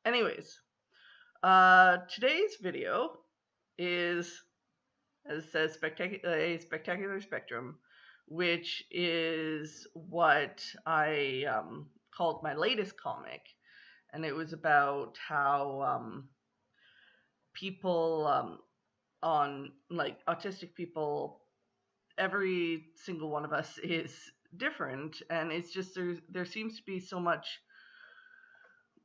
Anyways, today's video is, as it says, a spectacular spectrum, which is what I called my latest comic, and it was about how people on like autistic people, every single one of us is different, and it's just there seems to be so much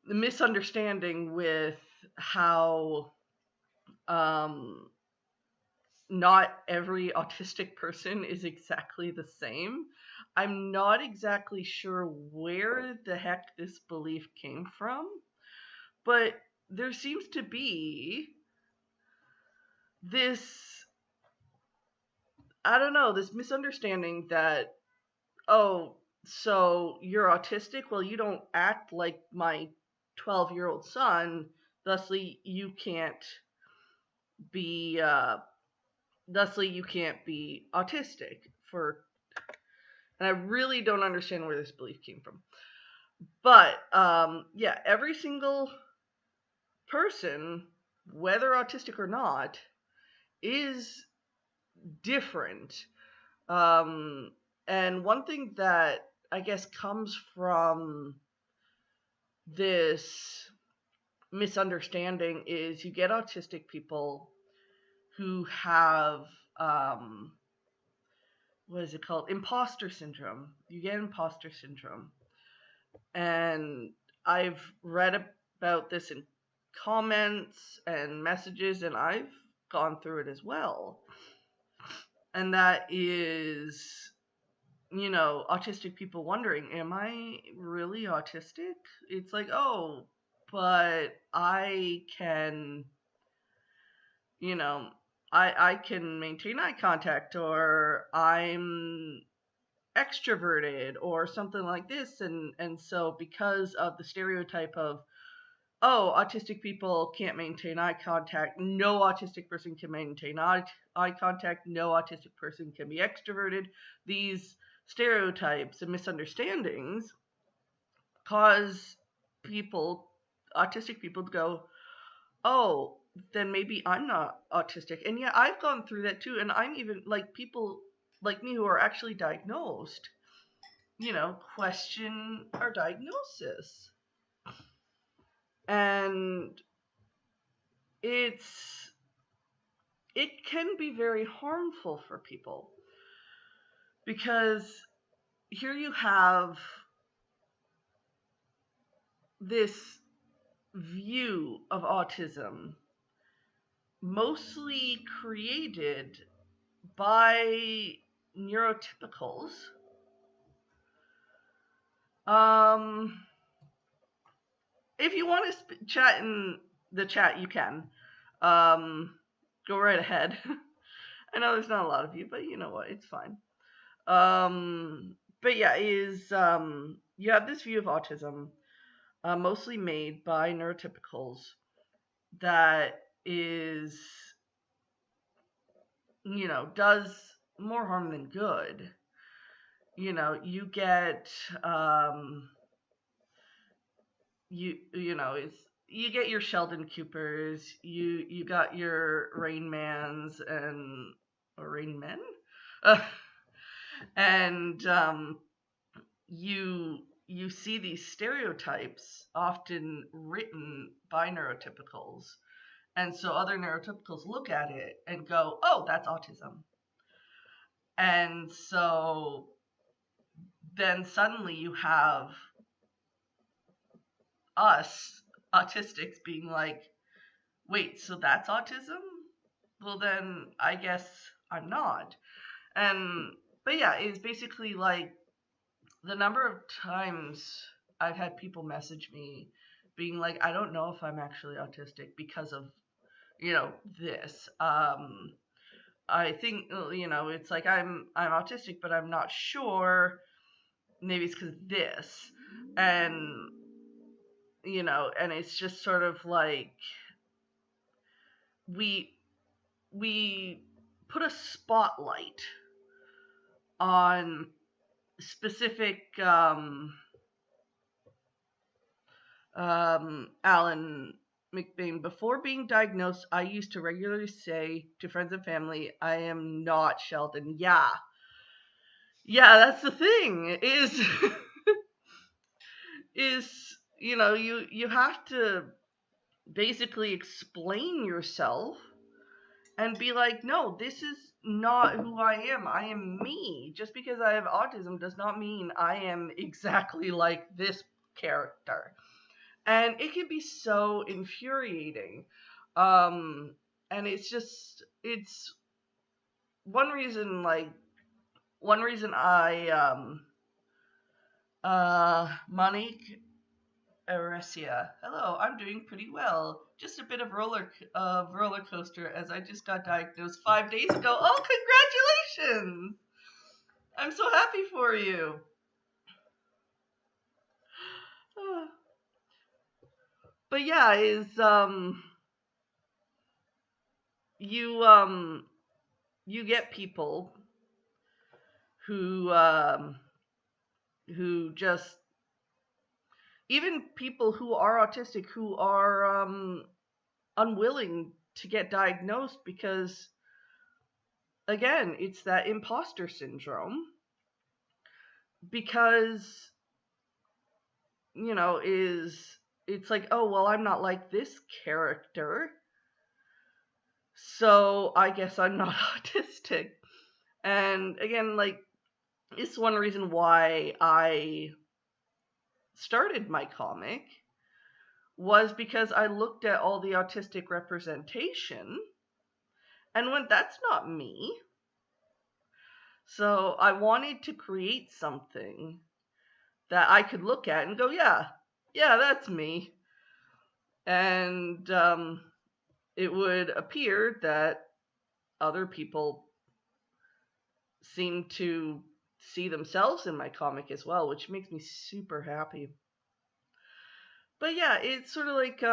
misunderstanding with how not every autistic person is exactly the same. I'm not exactly sure where the heck this belief came from, but there seems to be this, I don't know, this misunderstanding that, oh, so you're autistic? Well, you don't act like my 12-year-old son, thusly you can't be autistic. And I really don't understand where this belief came from. But yeah, every single person, whether autistic or not, is different. And one thing that I guess comes from this misunderstanding is you get autistic people who have what is it called? Imposter syndrome. You get imposter syndrome. And I've read about this in comments and messages, and I've gone through it as well. And that is, autistic people wondering, am I really autistic? It's like, oh, but I can, I can maintain eye contact, or I'm extroverted, or something like this. And so because of the stereotype of, oh, autistic people can't maintain eye contact, no autistic person can maintain eye contact, no autistic person can be extroverted, these stereotypes and misunderstandings cause autistic people to go, oh, then maybe I'm not autistic. And yeah, I've gone through that too. And I'm even like, people like me who are actually diagnosed, question our diagnosis. And it can be very harmful for people, because here you have this view of autism mostly created by neurotypicals. If you want to chat in the chat, you can. Go right ahead. I know there's not a lot of you, but you know what? It's fine. But yeah, you have this view of autism, mostly made by neurotypicals, that is, does more harm than good. You get you get your Sheldon Coopers, you got your Rain Mans or Rain Men, and you see these stereotypes often written by neurotypicals, and so other neurotypicals look at it and go, oh, that's autism. And so then suddenly you have us autistics being like, wait, so that's autism? Well, then I guess I'm not. But yeah, it's basically like the number of times I've had people message me being like, I don't know if I'm actually autistic because of, this. I think, it's like I'm autistic, but I'm not sure. Maybe it's because of this. And, and it's just sort of like we put a spotlight on specific Alan McBain, before being diagnosed, I used to regularly say to friends and family, I am not Sheldon. Yeah. Yeah, that's the thing. Is you have to basically explain yourself and be like, no, this is not who I am. I am me. Just because I have autism does not mean I am exactly like this character. And it can be so infuriating. And it's one reason, I Monique Aresia. Hello, I'm doing pretty well. Just a bit of roller coaster as I just got diagnosed 5 days ago. Oh, congratulations! I'm so happy for you. But yeah, is you you get people who who just, even people who are autistic, who are unwilling to get diagnosed because, again, it's that imposter syndrome. Because, is it's like, oh, well, I'm not like this character, so I guess I'm not autistic. And again, like, it's one reason why I started my comic, was because I looked at all the autistic representation and went, that's not me. So I wanted to create something that I could look at and go, yeah, that's me. And it would appear that other people seem to see themselves in my comic as well, which makes me super happy. But yeah, it's sort of like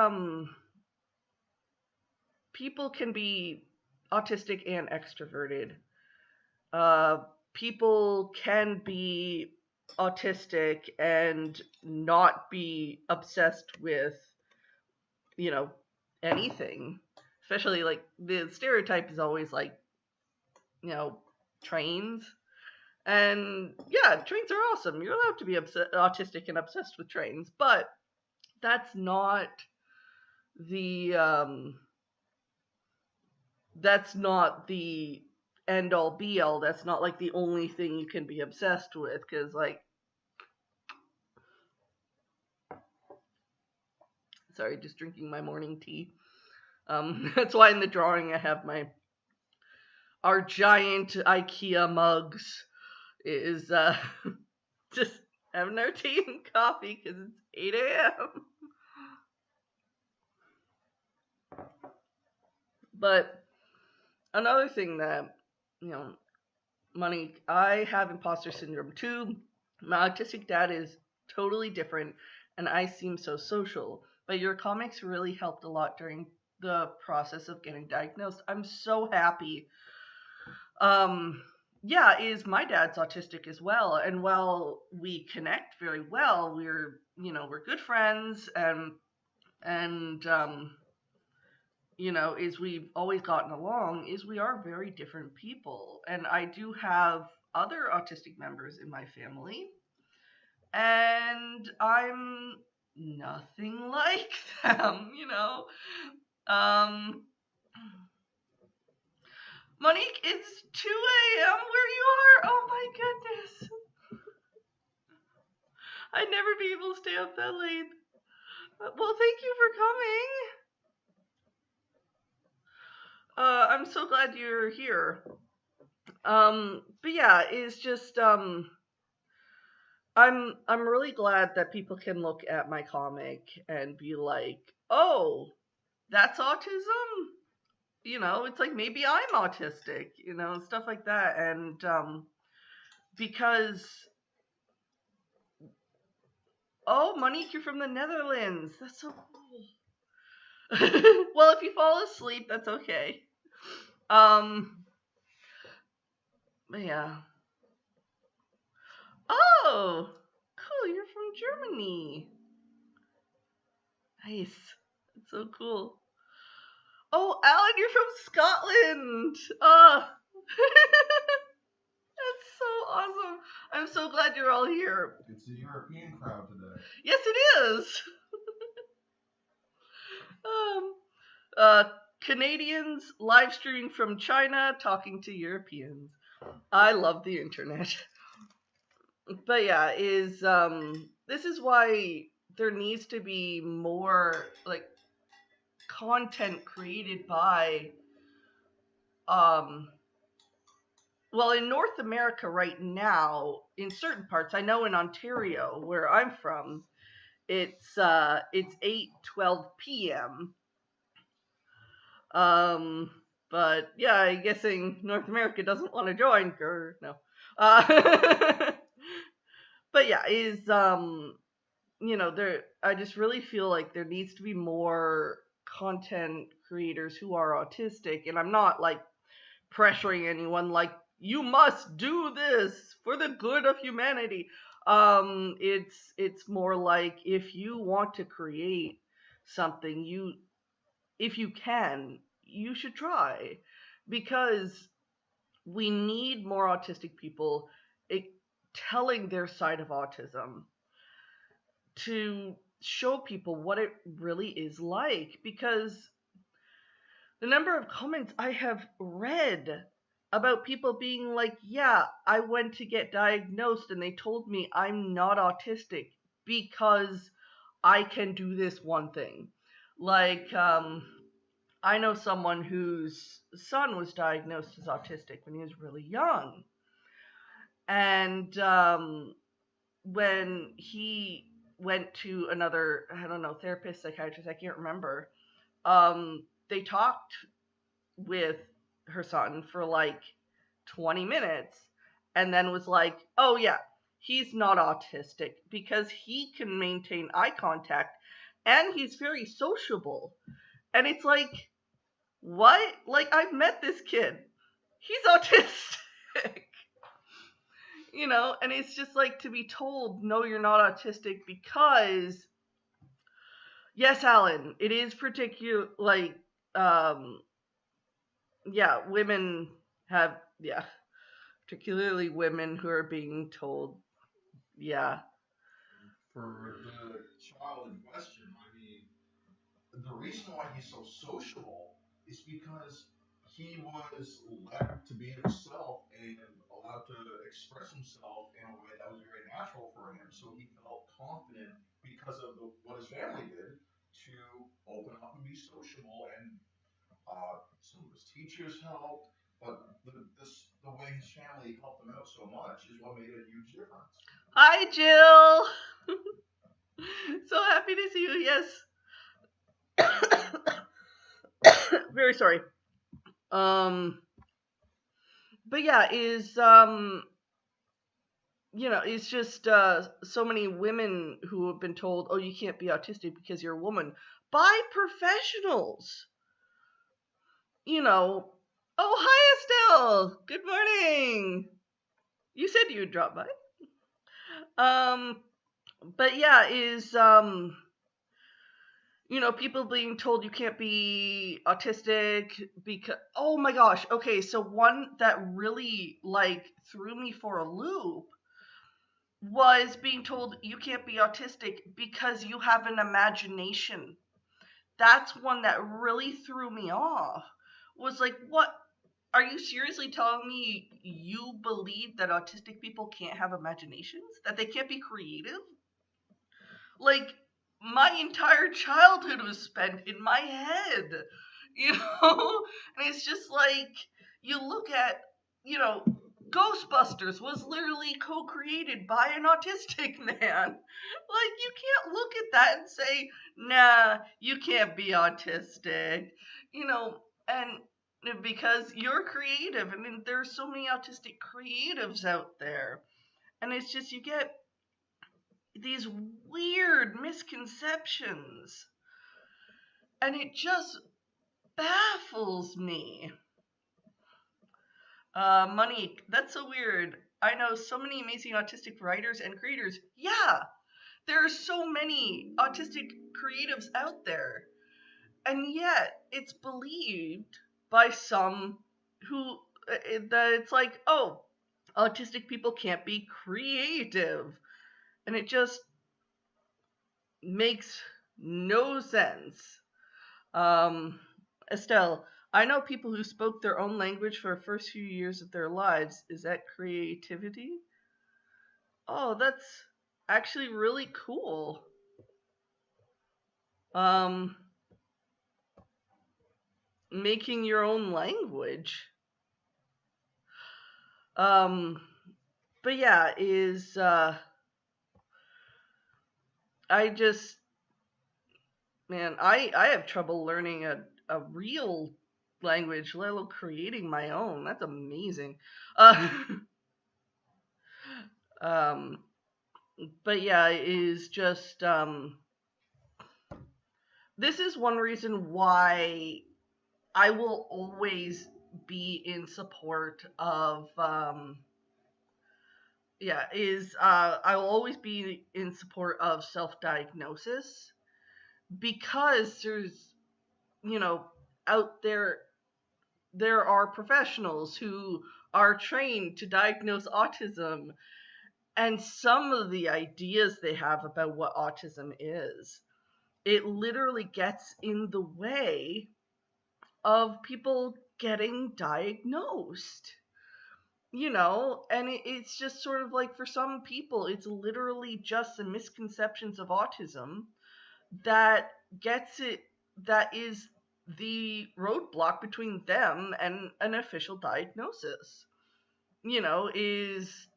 people can be autistic and extroverted. People can be autistic and not be obsessed with, anything. Especially, like, the stereotype is always like, trains. And yeah, trains are awesome. You're allowed to be autistic and obsessed with trains, but that's not the end all be all. That's not like the only thing you can be obsessed with, because, like, sorry, just drinking my morning tea. That's why in the drawing I have our giant IKEA mugs. Is just having our tea and coffee because it's 8 a.m. But another thing that, Monique, I have imposter syndrome too. My autistic dad is totally different, and I seem so social. But your comics really helped a lot during the process of getting diagnosed. I'm so happy. Yeah, is my dad's autistic as well, and while we connect very well, we're good friends, and is we've always gotten along, is we are very different people. And I do have other autistic members in my family, and I'm nothing like them. Monique, it's 2 a.m. where you are? Oh my goodness. I'd never be able to stay up that late. Well, thank you for coming. I'm so glad you're here. But yeah, it's just I'm really glad that people can look at my comic and be like, "Oh, that's autism?" It's like, maybe I'm autistic, stuff like that. And because, oh, Monique, you're from the Netherlands. That's so cool. Well, if you fall asleep, that's okay. But yeah. Oh, cool, you're from Germany. Nice. That's so cool. Oh, Alan, you're from Scotland. That's so awesome. I'm so glad you're all here. It's a European crowd today. Yes, it is. Um, uh, Canadians live streaming from China talking to Europeans. I love the internet. But yeah, this is why there needs to be more like content created by well, in North America right now, in certain parts, I know in Ontario where I'm from, it's 8:12 p.m. Um, but yeah, I'm guessing North America doesn't want to join. Or no. But yeah, there. I just really feel like there needs to be more content creators who are autistic, and I'm not like pressuring anyone like you must do this for the good of humanity. It's more like if you want to create something, if you can, you should try, because we need more autistic people telling their side of autism to show people what it really is like, because the number of comments I have read about people being like, yeah, I went to get diagnosed and they told me I'm not autistic because I can do this one thing. Like, I know someone whose son was diagnosed as autistic when he was really young. And when he went to another, I don't know, therapist, psychiatrist, I can't remember, they talked with her son for like 20 minutes and then was like, oh yeah, he's not autistic because he can maintain eye contact and he's very sociable. And it's like, what? Like, I've met this kid. He's autistic. And it's just like to be told, no, you're not autistic because, yes, Alan, it is particular, like, yeah, women have, yeah, particularly women who are being told, yeah. For the child in question, I mean, the reason why he's so sociable is because he was left to be himself and allowed to express himself in a way that was very natural for him. So he felt confident because of what his family did to open up and be sociable. And some of his teachers helped, but the way his family helped him out so much is what made a huge difference. Hi, Jill. So happy to see you. Yes. Very sorry. But yeah, it's just so many women who have been told, oh, you can't be autistic because you're a woman by professionals. Oh, hi, Estelle. Good morning. You said you'd drop by. But yeah, people being told you can't be autistic because, oh my gosh. Okay, so one that really like threw me for a loop was being told you can't be autistic because you have an imagination. That's one that really threw me off. Was like, what? Are you seriously telling me you believe that autistic people can't have imaginations? That they can't be creative? Like, my entire childhood was spent in my head, you know? And it's just like, you look at, Ghostbusters was literally co-created by an autistic man. Like, you can't look at that and say, nah, you can't be autistic, and because you're creative, and there's so many autistic creatives out there. And it's just, you get these weird misconceptions, and it just baffles me. Monique, that's so weird. I know so many amazing autistic writers and creators. Yeah, There are so many autistic creatives out there, and yet it's believed by some who that it's like, oh, autistic people can't be creative, and it just makes no sense. Estelle, I know people who spoke their own language for the first few years of their lives. Is that creativity? Oh, that's actually really cool. Um, Making your own language. Um, but yeah, is I just man, I have trouble learning a real language, let alone creating my own. That's amazing. Uh, um, but yeah, it is just this is one reason why I will always be in support of I will always be in support of self-diagnosis, because there's, you know, out there are professionals who are trained to diagnose autism, and some of the ideas they have about what autism is, it literally gets in the way of people getting diagnosed. And it's just sort of like, for some people it's literally just the misconceptions of autism that gets it that is the roadblock between them and an official diagnosis. Is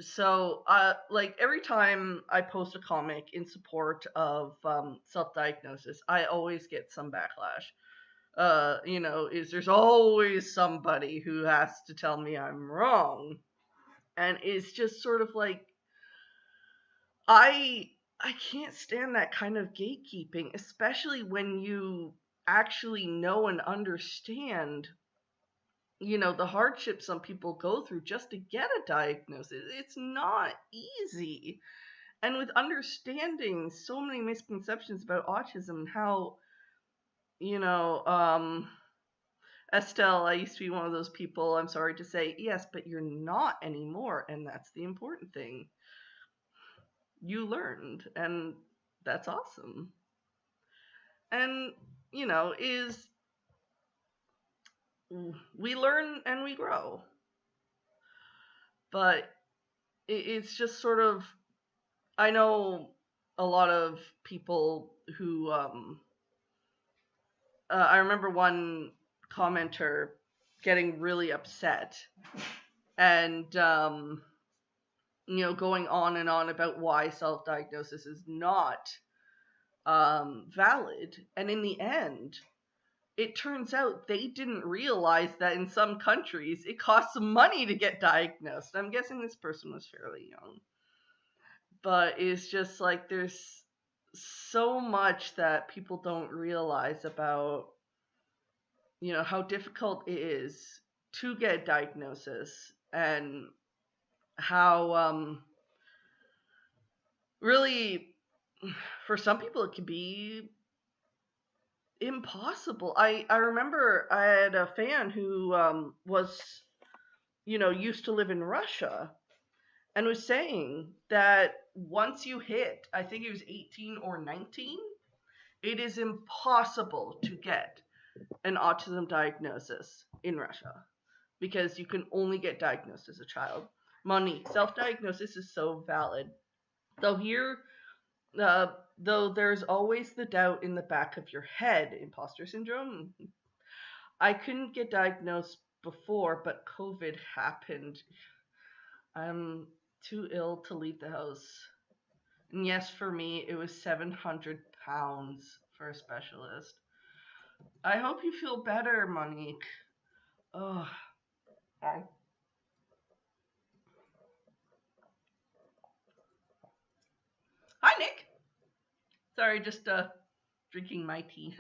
so like, every time I post a comic in support of self-diagnosis, I always get some backlash. Is there's always somebody who has to tell me I'm wrong. And it's just sort of like, I can't stand that kind of gatekeeping, especially when you actually know and understand, the hardships some people go through just to get a diagnosis. It's not easy. And with understanding so many misconceptions about autism, how, you know, Estelle, I used to be one of those people, I'm sorry to say, yes, but you're not anymore. And that's the important thing. You learned, and that's awesome. And, is we learn and we grow. But it's just sort of, I know a lot of people who, I remember one commenter getting really upset and, going on and on about why self-diagnosis is not valid. And in the end, it turns out they didn't realize that in some countries it costs money to get diagnosed. I'm guessing this person was fairly young. But it's just like, there's so much that people don't realize about, how difficult it is to get a diagnosis, and how really, for some people, it can be impossible. I remember I had a fan who was, used to live in Russia, and was saying that once you hit, I think it was 18 or 19, it is impossible to get an autism diagnosis in Russia, because you can only get diagnosed as a child. Monique, self-diagnosis is so valid. Though here, uh, though there's always the doubt in the back of your head, imposter syndrome. I couldn't get diagnosed before, but COVID happened. I'm too ill to leave the house. And yes, for me, it was £700 for a specialist. I hope you feel better, Monique. Oh, hi. Hi, Nick. Sorry, just drinking my tea.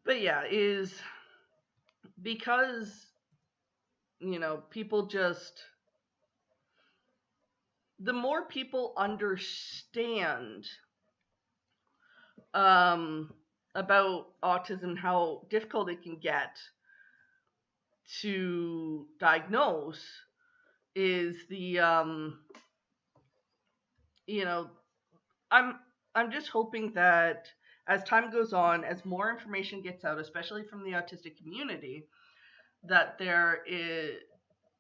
But yeah, is because people just, the more people understand about autism, how difficult it can get to diagnose, is the you know I'm I'm just hoping that as time goes on, as more information gets out, especially from the autistic community, that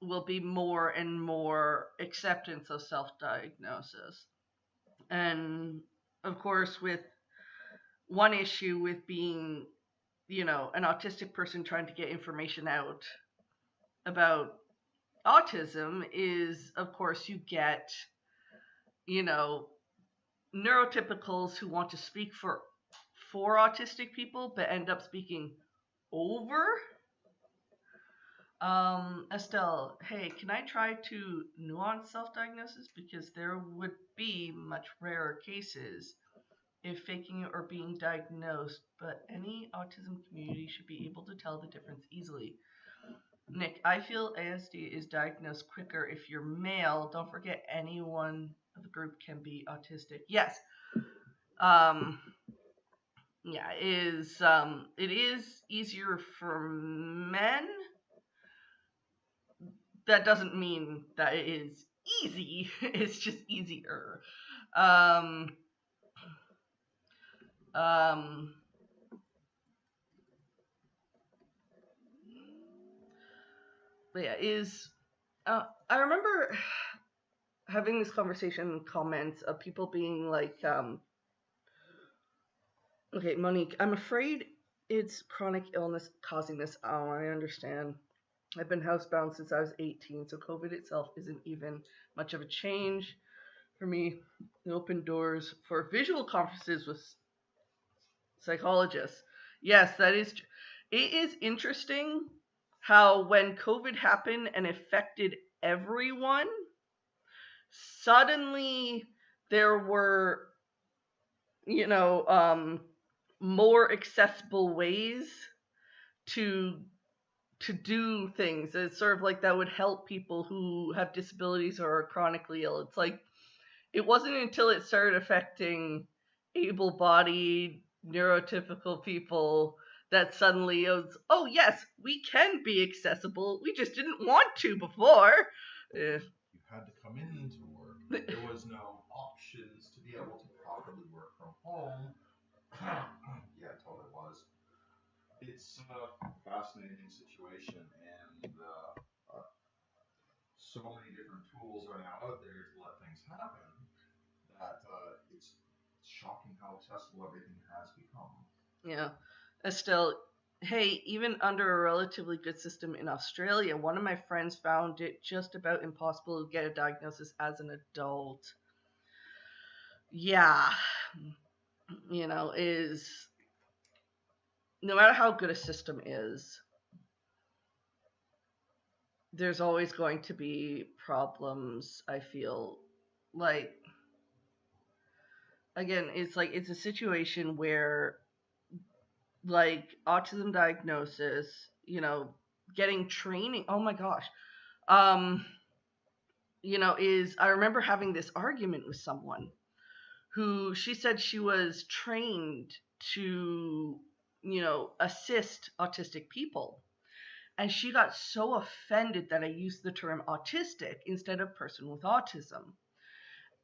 will be more and more acceptance of self-diagnosis. And of course, with one issue with being, an autistic person trying to get information out about autism is, of course, you get, you know, neurotypicals who want to speak for autistic people but end up speaking over. Estelle, hey, can I try to nuance self-diagnosis, because there would be much rarer cases if faking it or being diagnosed, but any autism community should be able to tell the difference easily. Nick, I feel ASD is diagnosed quicker if you're male. Don't forget anyone of the group can be autistic. Yes. Um, yeah, it is easier for men. That doesn't mean that it is easy. It's just easier. Um, um, but yeah, I remember having this conversation in comments of people being like, okay, Monique, I'm afraid it's chronic illness causing this. Oh, I understand. I've been housebound since I was 18, so COVID itself isn't even much of a change for me. It opened doors for visual conferences with psychologists. Yes, that is. It is interesting how when COVID happened and affected everyone, suddenly there were, you know, more accessible ways to do things. It's sort of like that would help people who have disabilities or are chronically ill. It's like it wasn't until it started affecting able-bodied, neurotypical people that suddenly it was, oh yes, we can be accessible. We just didn't want to before. You had to come into work. There was no options to be able to properly work from home. Yeah, it totally was. It's a fascinating situation, and so many different tools are now out there to let things happen that it's shocking how accessible everything has become. Yeah. Estelle, hey, even under a relatively good system in Australia, one of my friends found it just about impossible to get a diagnosis as an adult. Yeah. Is no matter how good a system is, there's always going to be problems, I feel. Like, again, it's a situation where, like, autism diagnosis, getting training. Oh my gosh. Um, is I remember having this argument with someone who she said she was trained to, assist autistic people. And she got so offended that I used the term autistic instead of person with autism.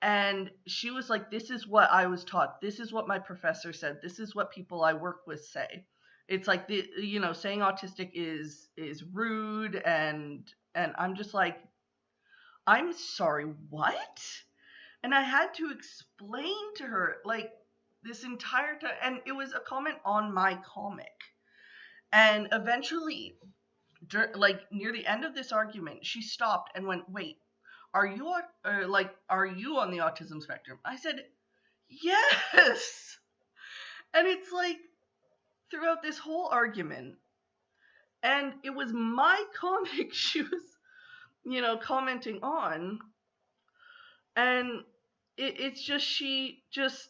And she was like, this is what I was taught. This is what my professor said. This is what people I work with say. It's like saying autistic is rude, and I'm just like, I'm sorry, what? And I had to explain to her, like, this entire time, and it was a comment on my comic. And eventually, like, near the end of this argument, she stopped and went, wait, are you on the autism spectrum? I said, yes. And it's like, throughout this whole argument, and it was my comic she was, commenting on, and it's just, she just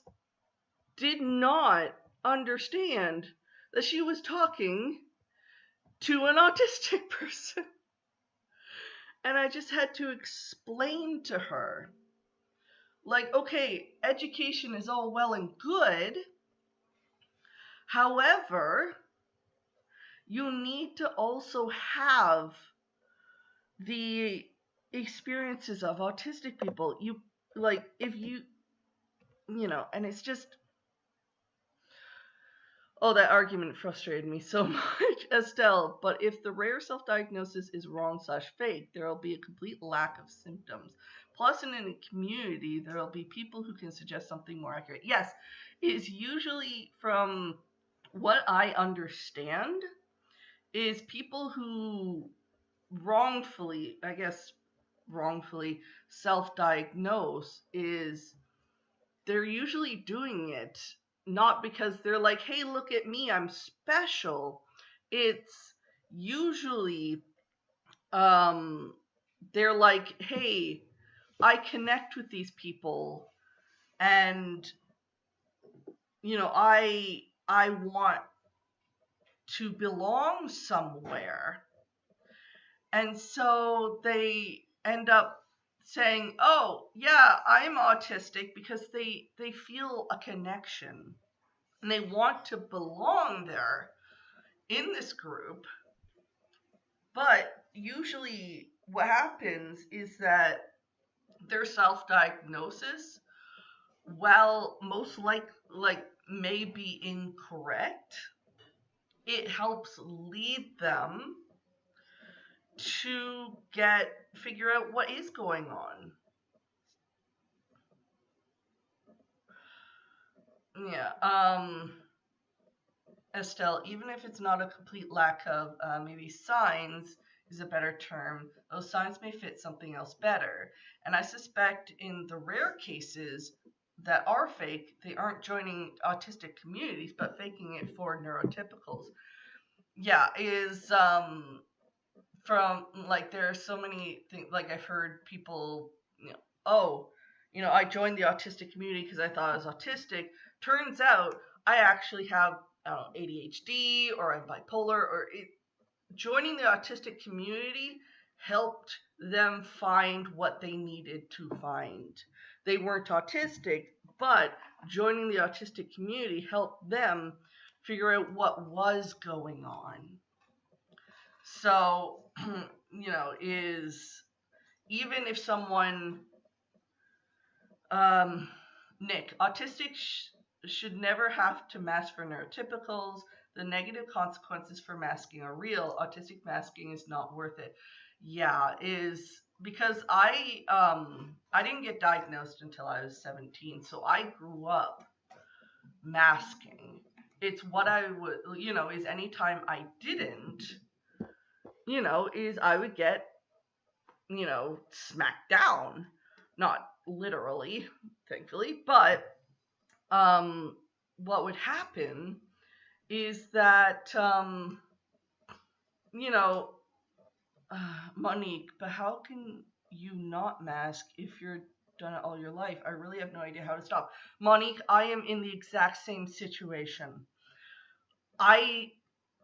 did not understand that she was talking to an autistic person. And I just had to explain to her, like, okay, education is all well and good. However, you need to also have the experiences of autistic people. You, like, if and it's just, oh, that argument frustrated me so much, Estelle. But if the rare self diagnosis is wrong/fake, there will be a complete lack of symptoms. Plus, in a community, there will be people who can suggest something more accurate. Yes, it is usually, from what I understand, is people who wrongfully self diagnose, is they're usually doing it not because they're like, hey, look at me, I'm special. It's usually they're like, hey, I connect with these people, and I want to belong somewhere. And so they end up saying, oh yeah, I'm autistic, because they feel a connection and they want to belong there in this group. But usually what happens is that their self-diagnosis, while most like may be incorrect, it helps lead them to figure out what is going on. Yeah. Estelle, even if it's not a complete lack of, maybe signs is a better term, those signs may fit something else better. And I suspect in the rare cases that are fake, they aren't joining autistic communities, but faking it for neurotypicals. Yeah, is from, like, there are so many things, like I've heard people, oh, I joined the autistic community because I thought I was autistic. Turns out I actually have, I don't know, ADHD, or I'm bipolar, joining the autistic community helped them find what they needed to find. They weren't autistic, but joining the autistic community helped them figure out what was going on. So, is, even if someone, Nick, autistic should never have to mask for neurotypicals. The negative consequences for masking are real. Autistic masking is not worth it. Yeah, is because I didn't get diagnosed until I was 17, so I grew up masking. It's what I would, is anytime I didn't, is I would get, smacked down. Not literally, thankfully, but what would happen is that, you know, Monique, but how can you not mask if you're done it all your life? I really have no idea how to stop. Monique, I am in the exact same situation. I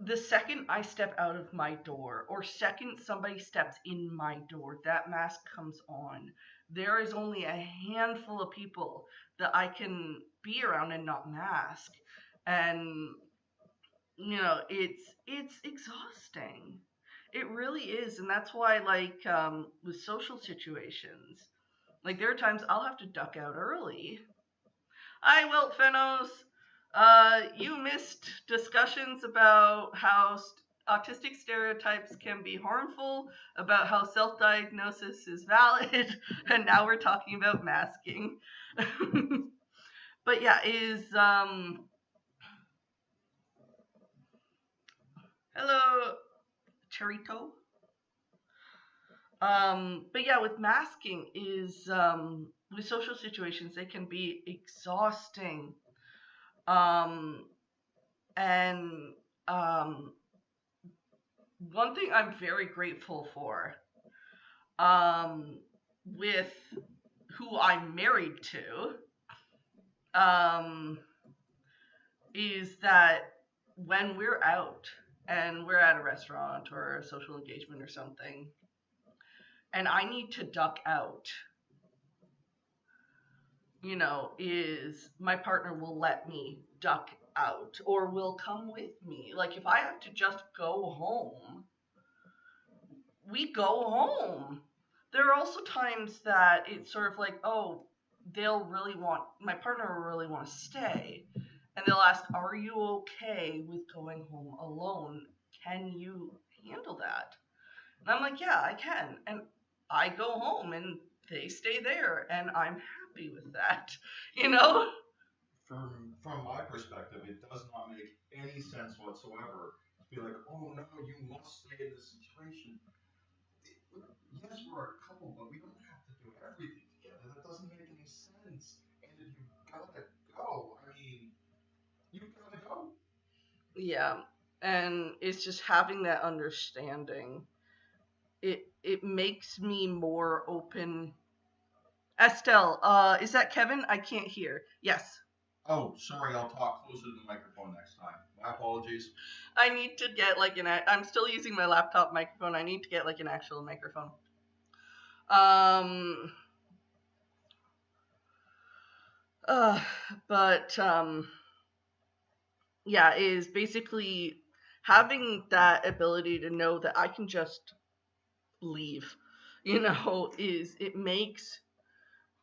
the second I step out of my door, or second somebody steps in my door, that mask comes on. There is only a handful of people that I can be around and not mask. And it's exhausting. It really is. And that's why, like, with social situations, like, there are times I'll have to duck out early. Hi, Wilt Fenos. You missed discussions about how autistic stereotypes can be harmful, about how self-diagnosis is valid, and now we're talking about masking. But yeah, hello, Charito. But yeah, with masking is, with social situations, they can be exhausting. And one thing I'm very grateful for, with who I'm married to, is that when we're out and we're at a restaurant or a social engagement or something, and I need to duck out, is my partner will let me duck out or will come with me. Like if I have to just go home, we go home. There are also times that it's sort of like, oh, my partner will really want to stay. And they'll ask, are you okay with going home alone? Can you handle that? And I'm like, yeah, I can. And I go home and they stay there and I'm happy with that, you know? From my perspective, it does not make any sense whatsoever to be like, oh no, you must stay in this situation. Yes, we're a couple, but we don't have to do everything together. That doesn't make any sense. And if you gotta go, I mean, you gotta go. Yeah. And it's just having that understanding. It makes me more open. Estelle, is that Kevin? I can't hear. Yes. Oh, sorry, I'll talk closer to the microphone next time. My apologies. I need to get like I'm still using my laptop microphone. I need to get like an actual microphone. Um uh but yeah, is basically having that ability to know that I can just leave. Is it makes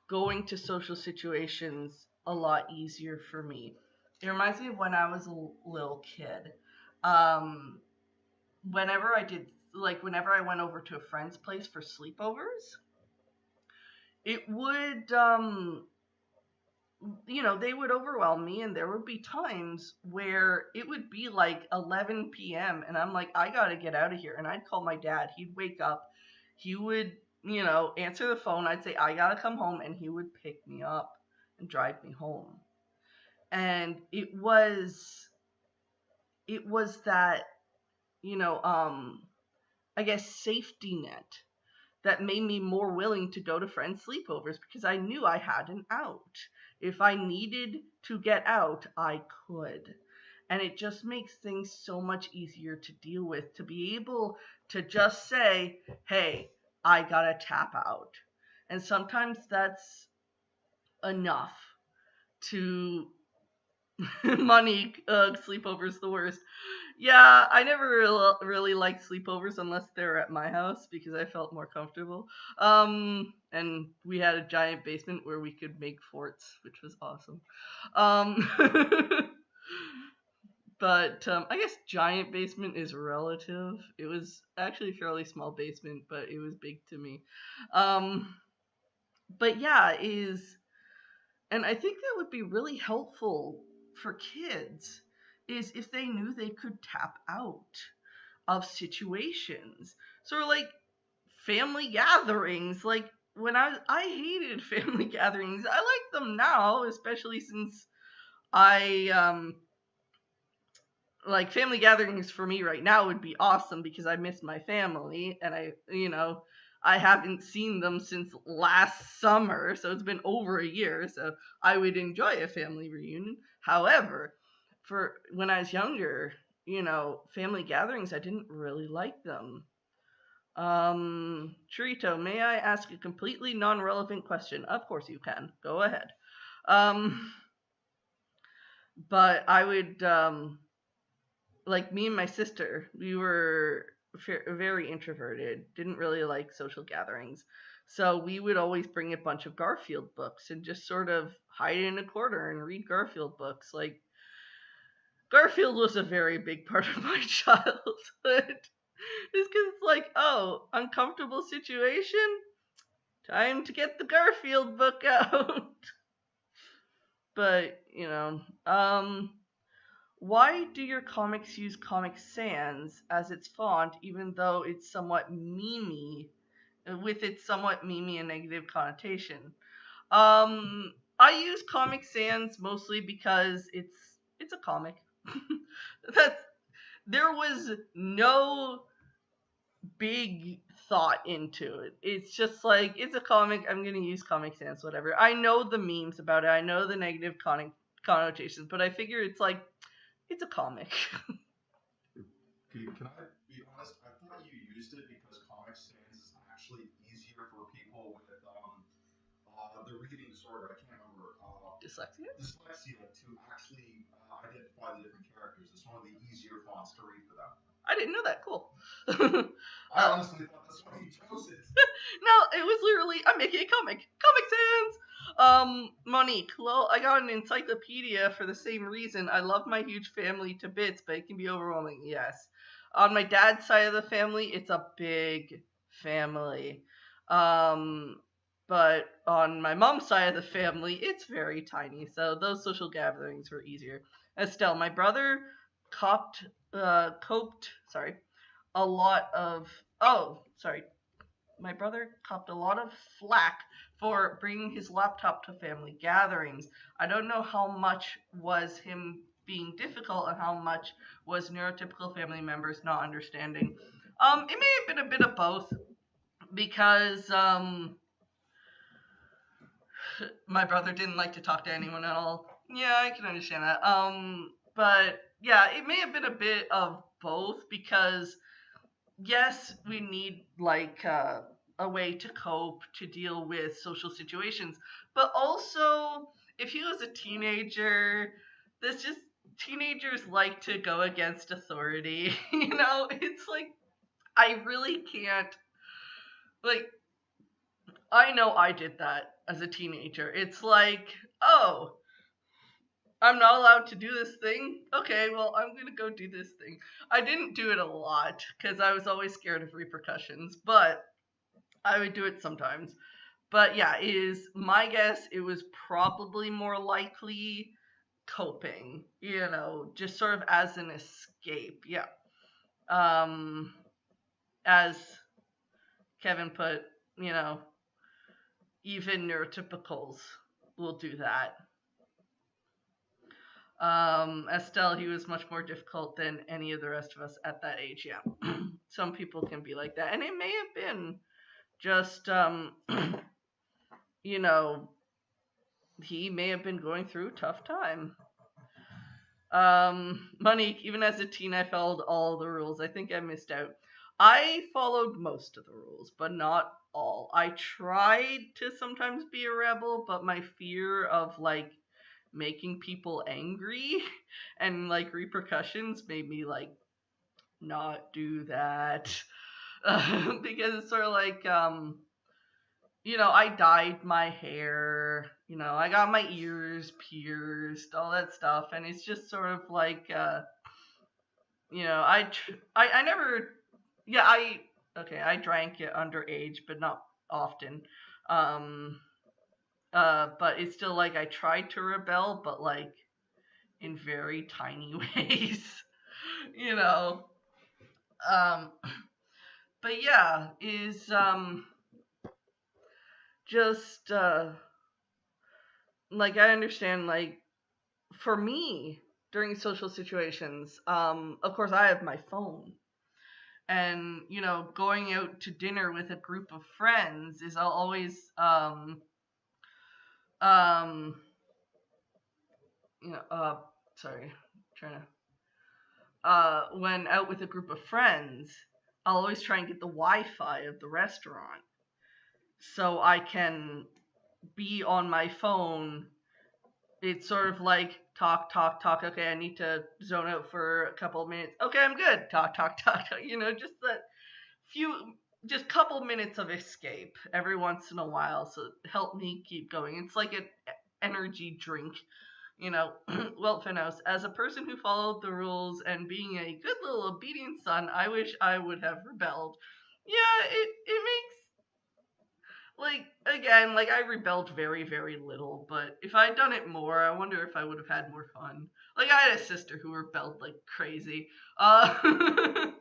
going to social situations a lot easier for me. It reminds me of when I was a little kid. Um, whenever I went over to a friend's place for sleepovers, it would, they would overwhelm me, and there would be times where it would be like 11 p.m., and I'm like, I gotta get out of here. And I'd call my dad. He'd wake up, he would, answer the phone. I'd say, I gotta come home, and he would pick me up and drive me home. And it was that, you know, um, I guess safety net that made me more willing to go to friends' sleepovers because I knew I had an out. If I needed to get out, I could. And it just makes things so much easier to deal with, to be able to just say, hey, I gotta tap out. And sometimes that's enough to money. Sleepovers the worst. Yeah, I never really liked sleepovers unless they're at my house because I felt more comfortable. And we had a giant basement where we could make forts, which was awesome. Um, but I guess giant basement is relative. It was actually a fairly small basement, but it was big to me. Um, but yeah, is and I think that would be really helpful for kids is if they knew they could tap out of situations. Sort of like family gatherings. Like when I hated family gatherings. I like them now, especially since I like family gatherings for me right now would be awesome because I miss my family and I haven't seen them since last summer, so it's been over a year, so I would enjoy a family reunion. However, for when I was younger, family gatherings, I didn't really like them. Chirito, may I ask a completely non-relevant question? Of course you can. Go ahead. Um, but I would like me and my sister, we were very introverted, didn't really like social gatherings. So we would always bring a bunch of Garfield books and just sort of hide in a corner and read Garfield books. Like, Garfield was a very big part of my childhood. Just because it's like, oh, uncomfortable situation? Time to get the Garfield book out. But, why do your comics use Comic Sans as its font, even though it's somewhat memey, with its somewhat memey and negative connotation? I use Comic Sans mostly because it's a comic. That there was no big thought into it. It's just like it's a comic. I'm gonna use Comic Sans, whatever. I know the memes about it. I know the negative connotations, but I figure it's a comic. Can I be honest? I thought you used it because Comic Sans is actually the reading disorder. I can't remember. Dyslexia? Dyslexia to actually identify the different characters. It's one of the easier fonts to read for them. I didn't know that. Cool. I honestly thought that's why you chose it. No, it was literally, I'm making a comic. Comic Sans! Monique, well, I got an encyclopedia for the same reason. I love my huge family to bits, but it can be overwhelming. Yes. On my dad's side of the family, it's a big family. But on my mom's side of the family, it's very tiny. So those social gatherings were easier. Estelle, my brother coped a lot of, my brother copped a lot of flack for bringing his laptop to family gatherings. I don't know how much was him being difficult and how much was neurotypical family members not understanding. It may have been a bit of both because my brother didn't like to talk to anyone at all. Yeah, I can understand that. But yeah, it may have been a bit of both because yes, we need like a way to cope, to deal with social situations, but also if he was a teenager, this just teenagers like to go against authority. It's like I really can't, like, I know I did that as a teenager. It's like, oh, I'm not allowed to do this thing? Okay, well, I'm gonna go do this thing. I didn't do it a lot, because I was always scared of repercussions, but I would do it sometimes. But yeah, is my guess it was probably more likely coping, just sort of as an escape. Yeah. As Kevin put, even neurotypicals will do that. Estelle, he was much more difficult than any of the rest of us at that age. Yeah. Some people can be like that. And it may have been just, he may have been going through a tough time. Monique, even as a teen, I followed all the rules. I think I missed out. I followed most of the rules, but not all. I tried to sometimes be a rebel, but my fear of, like, making people angry and, like, repercussions made me, like, not do that. Because it's sort of like, I dyed my hair, I got my ears pierced, all that stuff, and it's just sort of like, I never, yeah, I drank it underage, but not often, but it's still like I tried to rebel, but like in very tiny ways, but yeah, is just like I understand, like, for me during social situations, of course I have my phone, and going out to dinner with a group of friends is always sorry, trying to when out with a group of friends, I'll always try and get the Wi-Fi of the restaurant so I can be on my phone. It's sort of like talk. Okay, I need to zone out for a couple of minutes. Okay, I'm good. Talk. Just that just couple minutes of escape every once in a while. So help me keep going. It's like an energy drink. Well, Finos, as a person who followed the rules and being a good little obedient son, I wish I would have rebelled. Yeah, it makes, like, again, like, I rebelled very, very little, but if I'd done it more, I wonder if I would have had more fun. Like, I had a sister who rebelled like crazy. Estelle,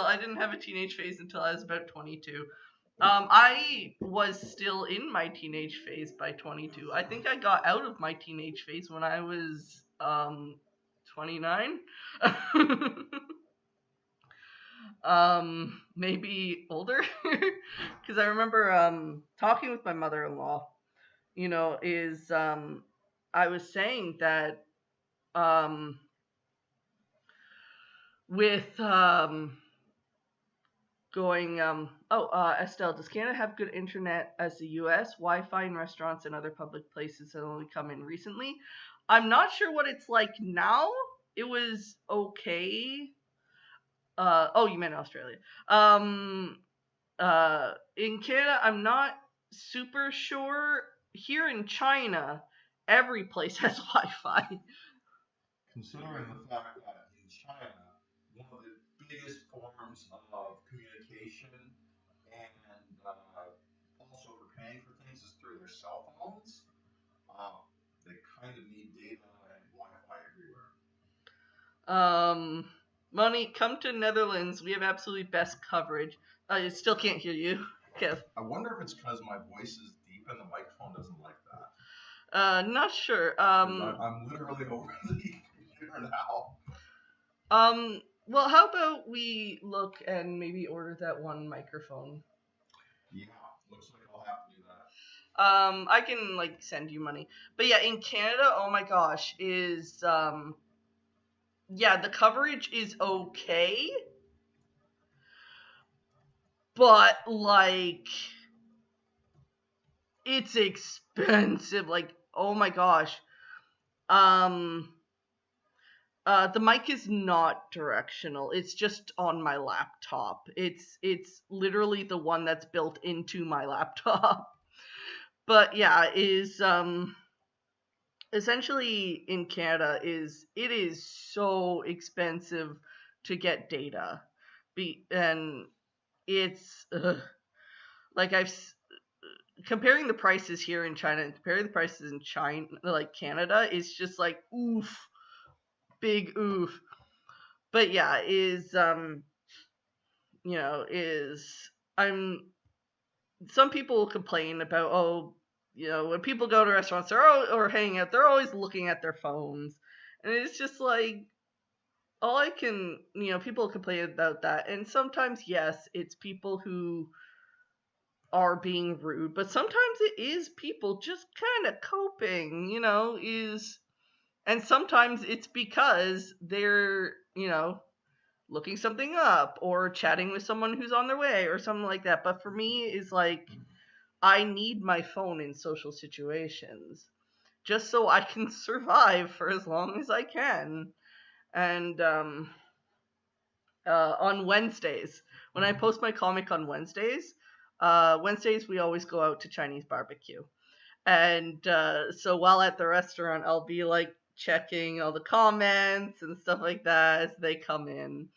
I didn't have a teenage phase until I was about 22. I was still in my teenage phase by 22. I think I got out of my teenage phase when I was 29. Maybe older, because I remember talking with my mother-in-law, is I was saying that with going, Estelle, does Canada have good internet as the US? Wi-Fi in restaurants and other public places have only come in recently. I'm not sure what it's like now. It was okay. Oh, you meant Australia. In Canada, I'm not super sure. Here in China, every place has Wi-Fi. Considering the fact that in China, one of the biggest forms of communication and also for paying for things is through their cell phones, they kind of need data and Wi-Fi everywhere. Money, come to Netherlands. We have absolutely best coverage. I still can't hear you, Kev. I wonder if it's because my voice is deep and the microphone doesn't like that. Not sure. I'm literally over the computer now. Well, how about we look and maybe order that one microphone? Yeah, looks like I'll have to do that. I can like send you money, but yeah, in Canada, oh my gosh, is yeah, the coverage is okay, but like it's expensive. Like, oh my gosh. The mic is not directional. It's just on my laptop. It's literally the one that's built into my laptop. But yeah, is essentially in Canada it is so expensive to get data. And it's like comparing the prices here in China and comparing the prices in China, like Canada, is just like oof, big oof. But yeah, is I'm some people complain about, oh, when people go to restaurants or hang out, they're always looking at their phones, and it's just like all I can, people complain about that, and sometimes yes, it's people who are being rude, but sometimes it is people just kind of coping, and sometimes it's because they're, looking something up or chatting with someone who's on their way or something like that. But for me, is like I need my phone in social situations just so I can survive for as long as I can. And on Wednesdays, when I post my comic on Wednesdays, we always go out to Chinese barbecue. And so while at the restaurant, I'll be like checking all the comments and stuff like that as they come in.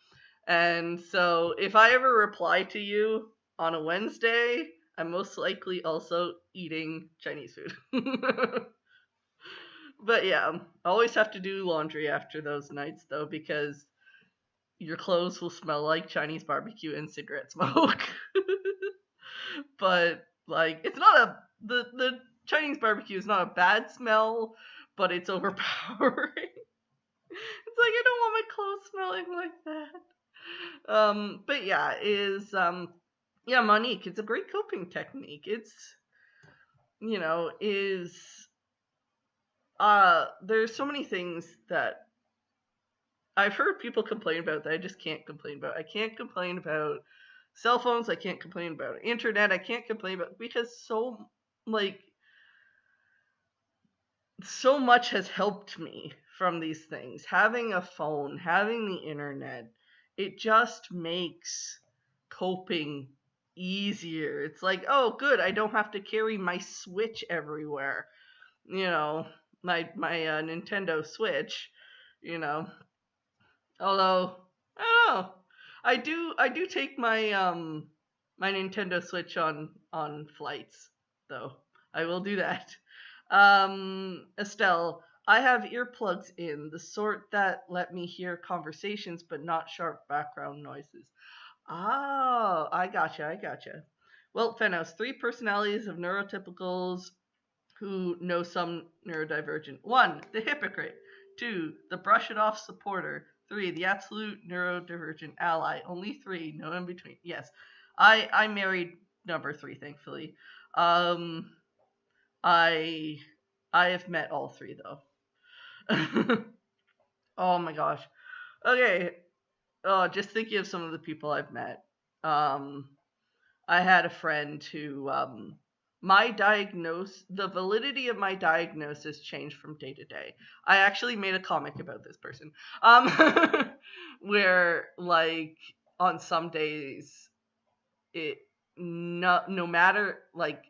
And so if I ever reply to you on a Wednesday, I'm most likely also eating Chinese food. But yeah, I always have to do laundry after those nights though, because your clothes will smell like Chinese barbecue and cigarette smoke. But like it's not the Chinese barbecue is not a bad smell, but it's overpowering. It's like I don't want my clothes smelling like that. But yeah, yeah, Monique, it's a great coping technique. It's is there's so many things that I've heard people complain about that I just can't complain about. I can't complain about cell phones, I can't complain about internet, I can't complain about, because so much has helped me from these things. Having a phone, having the internet, it just makes coping easier. It's like, oh, good, I don't have to carry my Switch everywhere. My Nintendo Switch. Although I don't know, I do take my my Nintendo Switch on flights though. I will do that. Estelle, I have earplugs in, the sort that let me hear conversations but not sharp background noises. Oh, I gotcha. Well, Fenos, 3 personalities of neurotypicals who know some neurodivergent. 1, the hypocrite. 2, the brush it off supporter. 3, the absolute neurodivergent ally. Only 3, no in between. Yes, I married number 3, thankfully. I have met all 3 though. Oh my gosh. Okay. Oh, just thinking of some of the people I've met. Um, I had a friend who, the validity of my diagnosis changed from day to day. I actually made a comic about this person, um, where like on some days it no matter like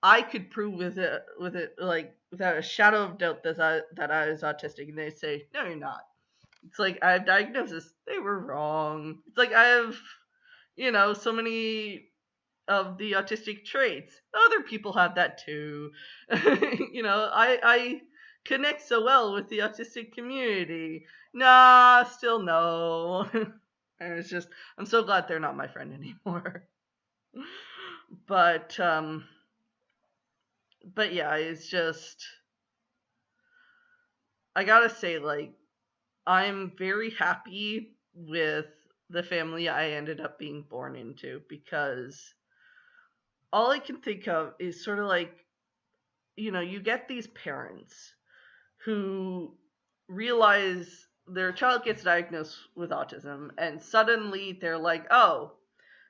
I could prove with it like without a shadow of doubt that I was autistic, and they say no, you're not. It's like I have diagnosis. They were wrong. It's like I have so many of the autistic traits. Other people have that too. I connect so well with the autistic community. Nah, still no. And it's just I'm so glad they're not my friend anymore. But yeah, it's just I gotta say, like, I'm very happy with the family I ended up being born into, because all I can think of is sort of like, you get these parents who realize their child gets diagnosed with autism, and suddenly they're like, oh,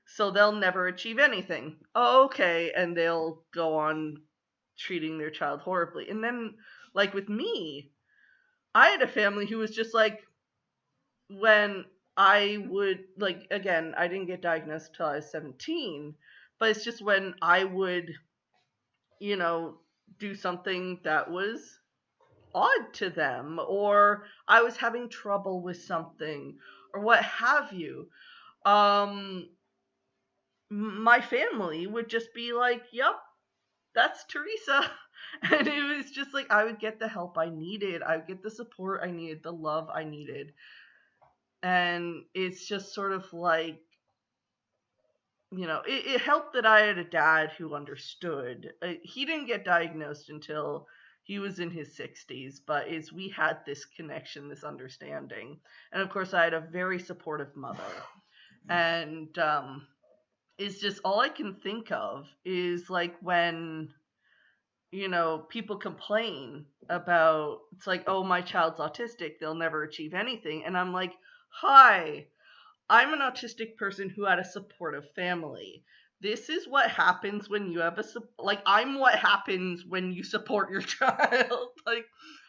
so they'll never achieve anything. Oh, okay. And they'll go on treating their child horribly. And then, like with me, I had a family who was just like, when I would, like, again, I didn't get diagnosed until I was 17, but it's just when I would, you know, do something that was odd to them, or I was having trouble with something, or what have you. Um, my family would just be like, yep, that's Teresa. And it was just like, I would get the help I needed. I would get the support I needed, the love I needed. And it's just sort of like, it helped that I had a dad who understood. He didn't get diagnosed until he was in his 60s, but we had this connection, this understanding. And of course, I had a very supportive mother. And it's just all I can think of is like when, people complain about, it's like, oh, my child's autistic, they'll never achieve anything. And I'm like, hi, I'm an autistic person who had a supportive family. This is what happens when you have I'm what happens when you support your child. Like,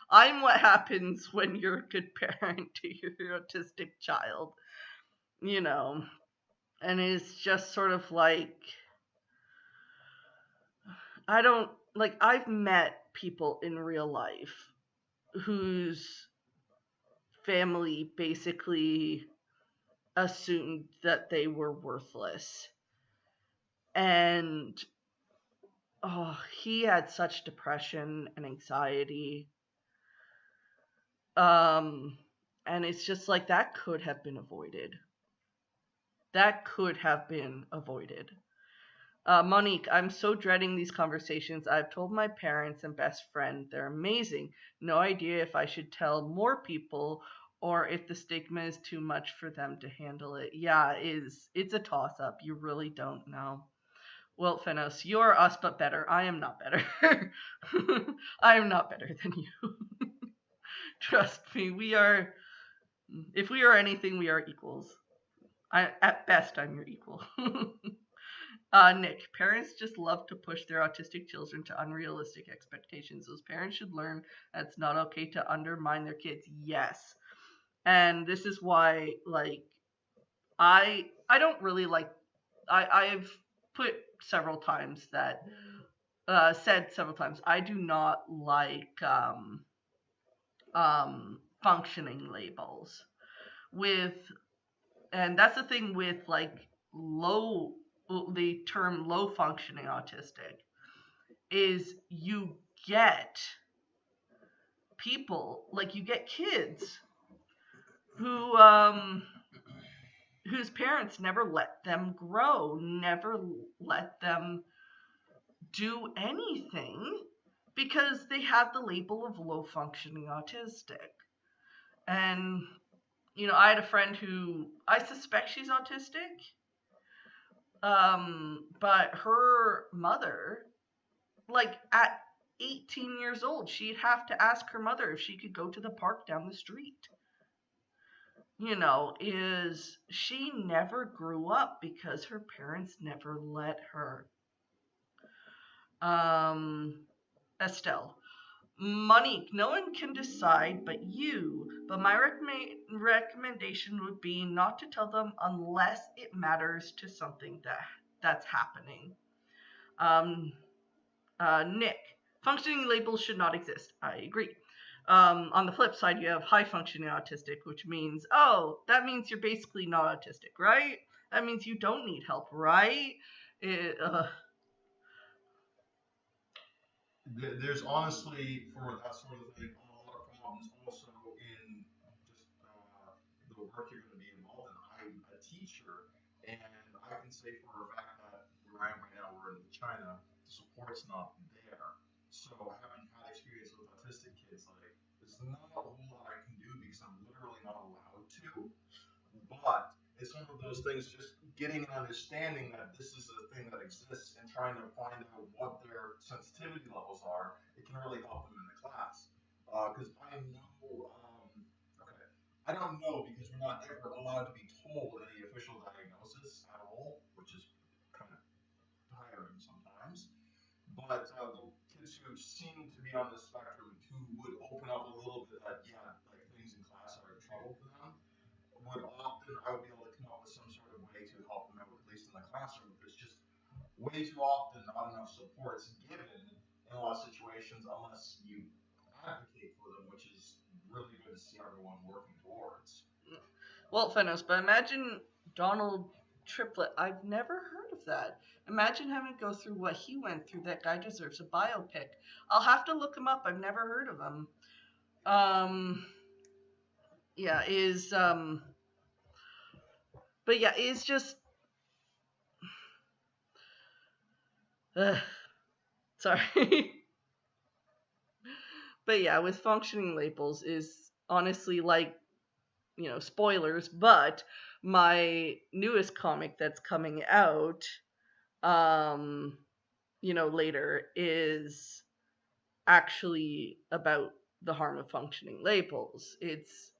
I'm what happens when you're a good parent to your autistic child, you know. And it's just sort of like, I don't, like, I've met people in real life whose family basically assumed that they were worthless. And oh, he had such depression and anxiety. Um, and it's just like, that could have been avoided. That could have been avoided. Monique, I'm so dreading these conversations. I've told my parents and best friend they're amazing. No idea if I should tell more people or if the stigma is too much for them to handle it. Yeah, it's a toss up. You really don't know. Well, Fenos, you're us but better. I am not better. I am not better than you. Trust me, if we are anything, we are equals. At best, I'm your equal. Nick, parents just love to push their autistic children to unrealistic expectations. Those parents should learn that it's not okay to undermine their kids. Yes. And this is why, like, I don't really like, I've put several times that, said several times, I do not like, functioning labels and that's the thing with like the term low functioning autistic is you get people, like you get kids who whose parents never let them grow, never let them do anything because they have the label of low functioning autistic. And I had a friend who I suspect she's autistic, but her mother, like at 18 years old, she'd have to ask her mother if she could go to the park down the street. is she never grew up because her parents never let her. Um, Estelle. Monique, no one can decide but you. But my recommendation would be not to tell them unless it matters to something that's happening. Um, Nick, functioning labels should not exist. I agree. On the flip side, you have high functioning autistic, which means, oh, that means you're basically not autistic, right? That means you don't need help, right? It, There's honestly, for that sort of thing, a lot of problems also in just the work you're going to be involved in. I'm a teacher, and I can say for a fact that where I am right now, we're in China, the support's not there. So having had experience with autistic kids, like, there's not a whole lot I can do because I'm literally not allowed to. But it's one of those things, just getting an understanding that this is a thing that exists and trying to find out what their sensitivity levels are, it can really help them in the class. Because I know, okay, I don't know because we're not ever allowed to be told any official diagnosis at all, which is kind of tiring sometimes. But the kids who seem to be on the spectrum, who would open up a little bit that, yeah, like things in class are trouble for them, would often I would be able to come up with some sort of way to help them out, at least in the classroom. There's just way too often not enough supports given in a lot of situations unless you advocate for them, which is really good to see everyone working towards. well, Fenos, but imagine Donald Triplet. I've never heard of that. Imagine having to go through what he went through. That guy deserves a biopic. I'll have to look him up. I've never heard of him. Um, yeah, but yeah, is just uh, sorry. But yeah, with functioning labels is honestly like, spoilers, but my newest comic that's coming out, um, later is actually about the harm of functioning labels. It's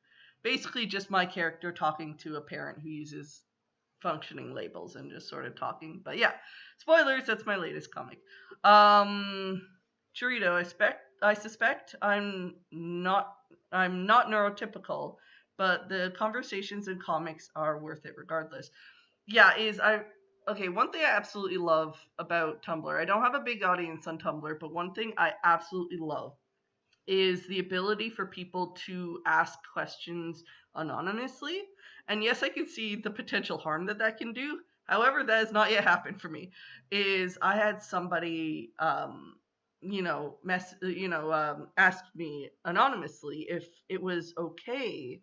basically just my character talking to a parent who uses functioning labels and just sort of talking. But yeah, spoilers, that's my latest comic. Um Churrito, I suspect I'm not neurotypical, but the conversations in comics are worth it regardless. Yeah, is I okay, one thing I absolutely love about Tumblr. I don't have a big audience on Tumblr, but one thing I absolutely love is the ability for people to ask questions anonymously. And yes, I can see the potential harm that that can do. However, that has not yet happened for me. Is I had somebody, ask me anonymously if it was okay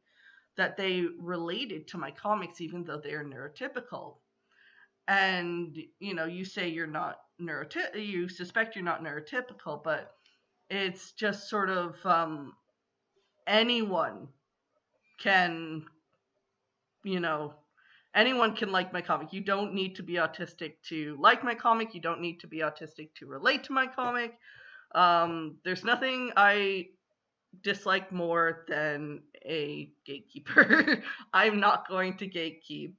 that they related to my comics, even though they are neurotypical. And you say you're not you suspect you're not neurotypical, but it's just sort of anyone can, you know, anyone can like my comic. You don't need to be autistic to like my comic. You don't need to be autistic to relate to my comic. There's nothing I dislike more than a gatekeeper. I'm not going to gatekeep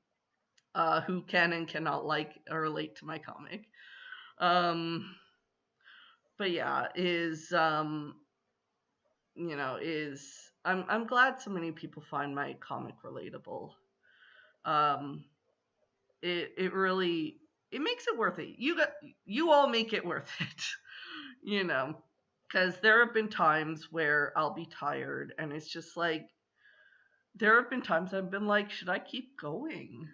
who can and cannot like or relate to my comic. Um, but yeah, is I'm glad so many people find my comic relatable. Um, it really it makes it worth it. You all make it worth it, you know, because there have been times where I'll be tired and it's just like there have been times I've been like, should I keep going?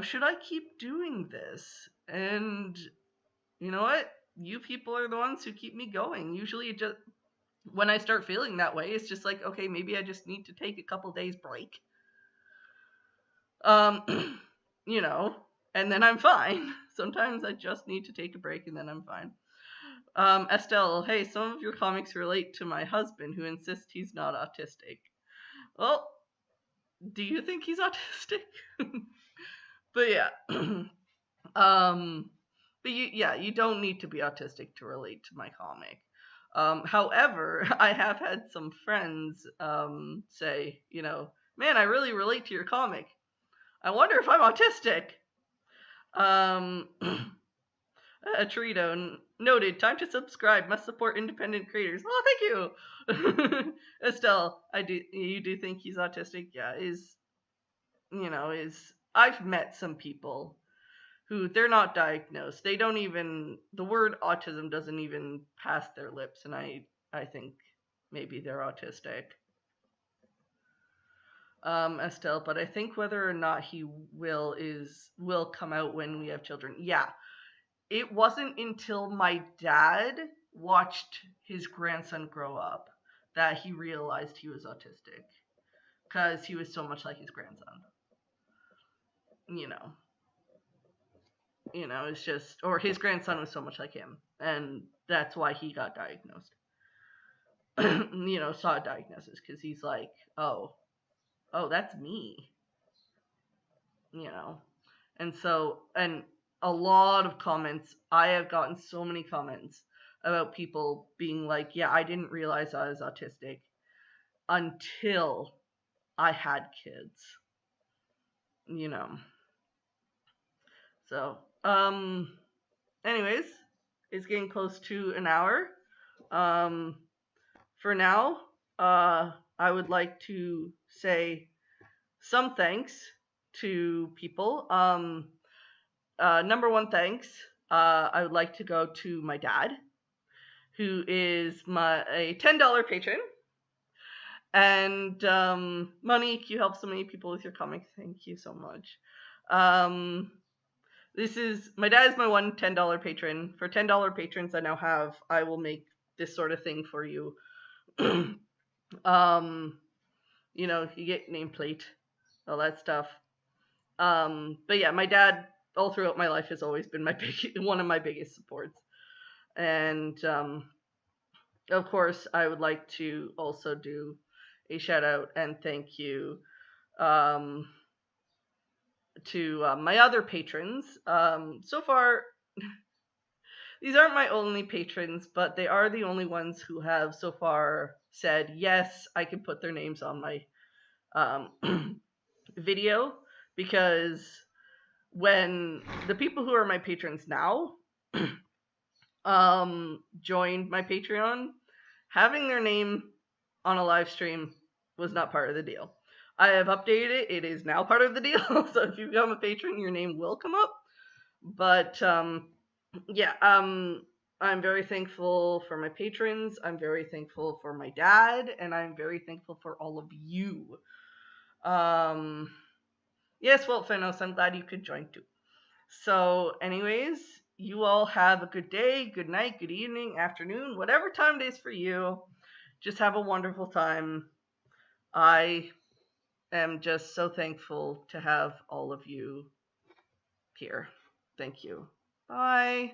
Should I keep doing this? And you know what? You people are the ones who keep me going. Usually, it just when I start feeling that way, it's just like, okay, maybe I just need to take a couple days break. Um, you know, and then I'm fine. Sometimes I just need to take a break and then I'm fine. Estelle, hey, some of your comics relate to my husband who insists he's not autistic. Well, do you think he's autistic? But yeah. um, but you don't need to be autistic to relate to my comic. However, I have had some friends say, Man, I really relate to your comic. I wonder if I'm autistic. Um, a Torito noted. Time to subscribe. Must support independent creators. Oh, thank you, Estelle. You do think he's autistic? Yeah, I've met some people who they're not diagnosed. They don't even the word autism doesn't even pass their lips, and I think maybe they're autistic. Estelle, but I think whether or not he will come out when we have children. Yeah, it wasn't until my dad watched his grandson grow up that he realized he was autistic because he was so much like his grandson. You know, it's just, or his grandson was so much like him, and that's why he got diagnosed. Saw a diagnosis because he's like, oh, that's me. And so, and a lot of comments, I have gotten so many comments about people being like, yeah, I didn't realize I was autistic until I had kids. So, anyways, it's getting close to an hour. For now, I would like to say some thanks to people. Number one thanks, I would like to go to my dad, who is a $10 patron. And Monique, you help so many people with your comic. Thank you so much. My dad is my one $10 patron. For $10 patrons I will make this sort of thing for you. You get nameplate, all that stuff. But yeah, my dad all throughout my life has always been one of my biggest supports. And of course, I would like to also do a shout out and thank you to my other patrons. So far, these aren't my only patrons, but they are the only ones who have so far said, yes, I can put their names on my video, because when the people who are my patrons now joined my Patreon, having their name on a live stream was not part of the deal. I have updated it. It is now part of the deal. So if you become a patron, your name will come up. But yeah, I'm very thankful for my patrons. I'm very thankful for my dad, and I'm very thankful for all of you. Yes, well, Finos, I'm glad you could join too. So, anyways, you all have a good day, good night, good evening, afternoon, whatever time it is for you. Just have a wonderful time. I am just so thankful to have all of you here. Thank you. Bye.